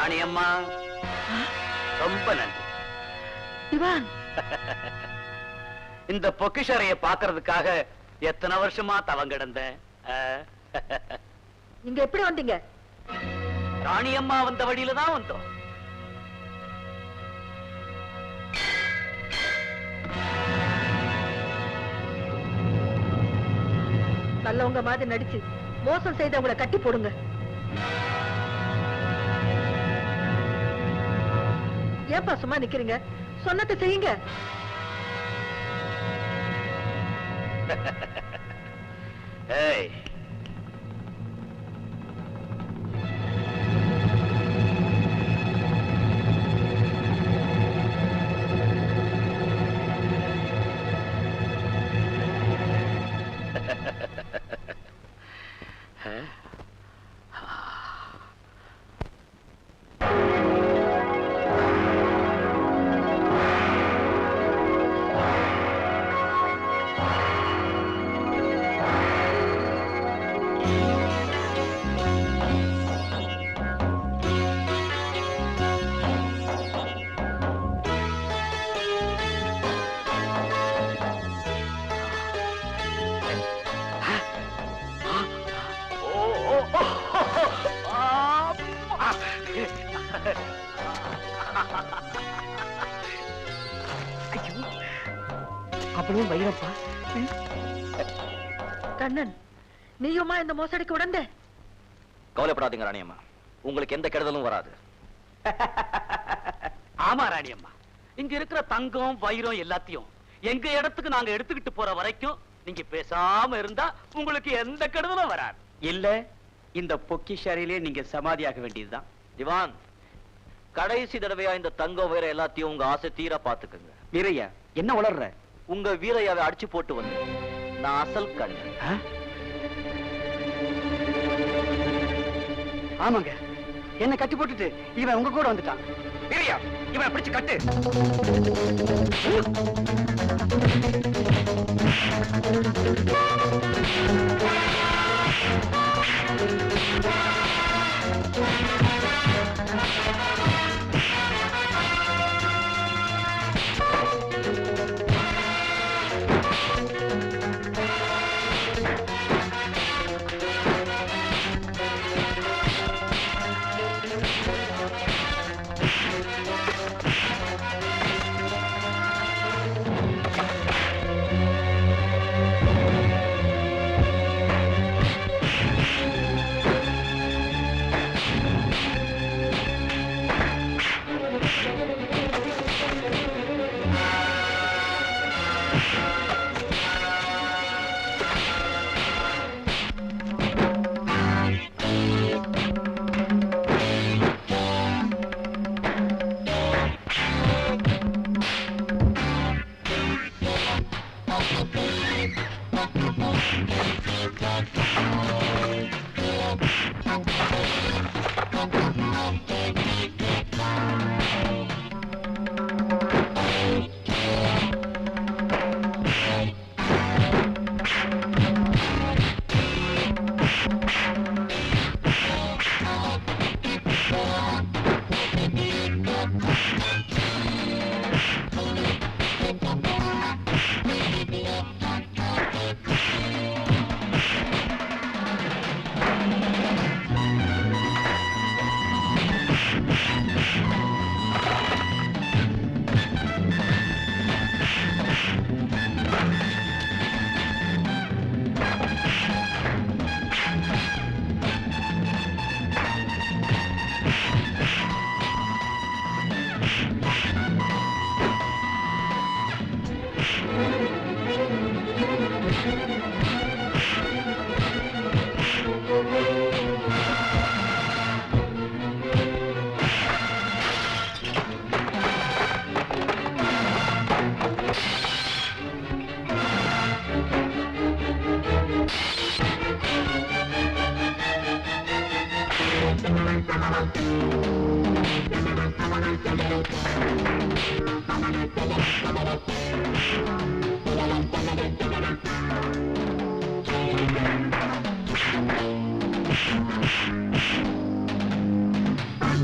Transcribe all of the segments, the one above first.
ராணி அம்மா, ரொம்ப நன்றி. திவான், இந்த பொக்கிஷறைய பாக்குறதுக்காக எத்தனை வருஷமா தவம் கிடந்தேன். நீங்க எப்படி வந்தீங்க? ராணி அம்மா வந்த வழியில தான் வந்தோம். நல்லவங்க மாதிரி நடிச்சு மோசம் செய்தவங்களை கட்டி போடுங்க. ஏப்பா சும்மா நிக்கிறீங்க? சொன்னதை செய்யுங்க. ஏய், அப்படியும் வைரப்பா. கண்ணன், நீயுமா இந்த மோசடிக்கு உடந்த? கவலைப்படாதீங்க ராணியம்மா, உங்களுக்கு எந்த கெடுதலும் வராது. ஆமா ராணி அம்மா, இங்க இருக்கிற தங்கம் வைரம் எல்லாத்தையும் எங்க இடத்துக்கு நாங்க எடுத்துக்கிட்டு போற வரைக்கும் நீங்க பேசாம இருந்தா உங்களுக்கு எந்த கெடுதலும் வராது. இல்ல, இந்த பொக்கிஷாரிலே நீங்க சமாதியாக வேண்டியதுதான். திவான், கடைசி தடவையா இந்த தங்கம் வைரம் எல்லாத்தையும் உங்க ஆசை தீர பாத்துக்குங்க. வீரையா, என்ன வளர்ற? உங்க வீரையாவை அடிச்சு போட்டு வந்து நான் அசல் கண்ணு. ஆமாங்க, என்ன கட்டி போட்டுட்டு இவன் உங்க கூட வந்துட்டான். வீரையா, இவனை பிடிச்சு கட்டு.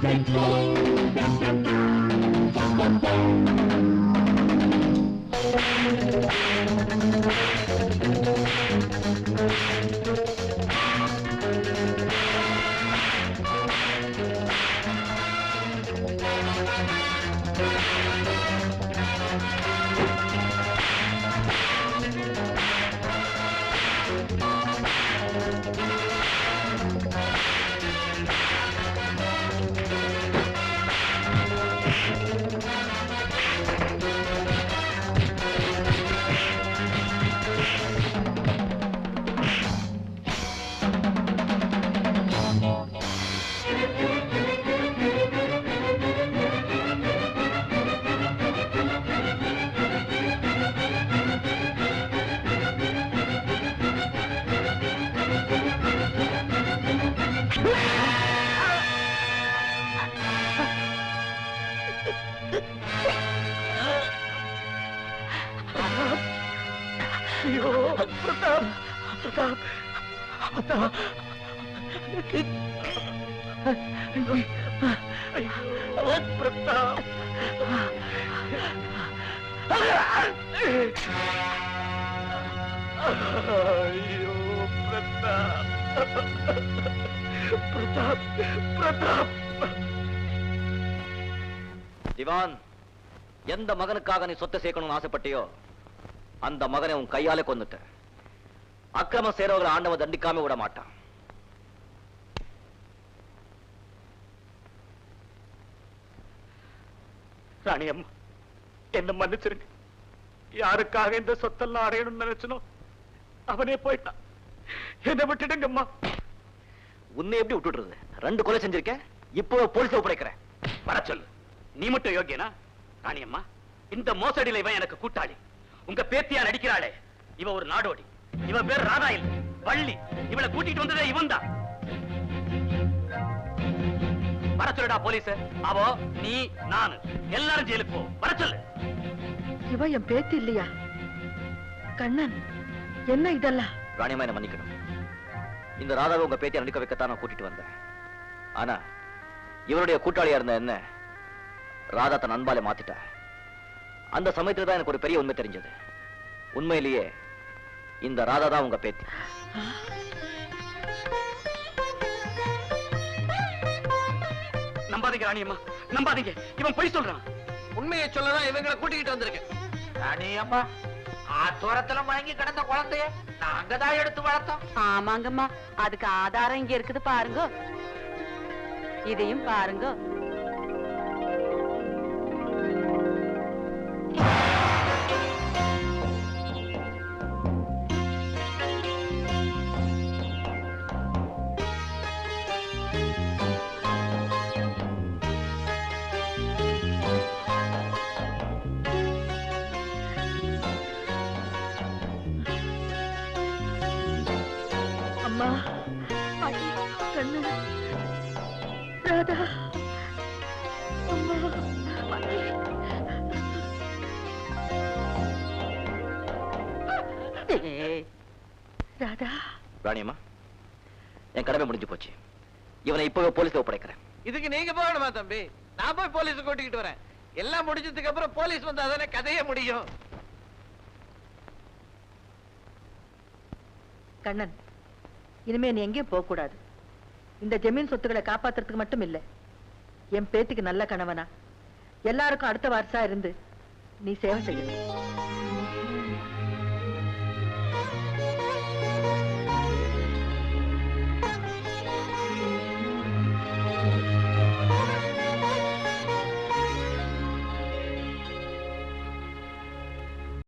ஐயோ பிரதாப், பிரதாப், பிரதாப். ஐயோ பிரதாப். ஐயோ பிரதாப், பிரதாப், பிரதாப். திவான், எந்த மகனுக்காக நீ சொத்தை சேர்க்கணும்னு ஆசைப்பட்டியோ அந்த மகனை உன் கையாலே கொன்னுட்ட. அக்கிரமம் செய்றவங்களை ஆண்டவன் தண்டிக்காம விட மாட்டான். ராணி அம்மா, என்ன மன்னிச்சிருங்க. யாருக்காக இந்த சொத்தெல்லாம் அடையணும்னு நினைச்சனோ அவனே போயிட்டான். என்ன விட்டுடுங்க அம்மா. உன்னை எப்படி விட்டுடுறது? 2 கொலை செஞ்சிருக்க, இப்போ போலீஸ் ஒப்படைக்கிறேன். வர சொல்லு. நீ மட்டும் யோகியனா? ராணி அம்மா, இந்த மோசடியில இவன் எனக்கு கூட்டாளி. உங்க பேத்தியா நடிக்கிறாளே, இவ ஒரு நாடோடி. இவ பேர் ராதா இல்ல, வள்ளி. இவளை கூட்டிட்டு வந்ததே இவன் தான். வர சொல்லுடா போலீஸ். அவோ, நீ, நானு எல்லாரும் ஜெயிலுக்கு போ. வர சொல்லு. இவ என் பேத்தி இல்லையா? கண்ணன், என்ன இதெல்லாம்? ராணியம்மா, என்ன மன்னிக்கணும். இந்த ராதாவை உங்க பேத்தியை நடிக்க வைக்கத்தான் நான் கூட்டிட்டு வந்தேன். ஆனா இவருடைய கூட்டாளியா இருந்த என்ன ராதா தன் அன்பாலே மாத்திட்டா. அந்த சமயத்துல தான் எனக்கு ஒரு பெரிய உண்மை தெரிஞ்சது. உண்மையிலேயே இந்த ராதா தான் உங்க பேத்தி. நம்பாதீங்க ராணியம்மா, நம்பாதீங்க. இவன் பொய் சொல்றான். உண்மையை சொல்லதான் இவங்களை கூட்டிக்கிட்டு வந்திருக்கேன். ராணி அம்மா, ஆத்தோரத்துல மயங்கி கிடந்த குழந்தைய நாங்க தான் எடுத்து வளர்த்தோம். ஆமாங்கம்மா, அதுக்கு ஆதாரம் இங்க இருக்குது பாருங்க. இதையும் பாருங்க. அம்மா, கண்ணன், ராதா, அம்மா, ராதா. ராணியம்மா, என் கடமை முடிஞ்சு போச்சு. இவனை இப்பவே போலீஸ்ல ஒப்படைக்கிறேன். இதுக்கு நீங்க போகணுமா தம்பி? நான் போய் போலீஸ் கூட்டிக்கிட்டு வரேன். எல்லாம் முடிஞ்சதுக்கு அப்புறம் போலீஸ் வந்து அதானே கதையே முடியும். கண்ணன், இனிமே நீ எங்கேயும் போக கூடாது. இந்த ஜமீன் சொத்துக்களை காப்பாத்துறதுக்கு மட்டும் இல்ல, என் பேத்திக்கு நல்ல கணவனா எல்லாருக்கும் அடுத்த வாரிசா இருந்து நீ சேவை செய்யணும்.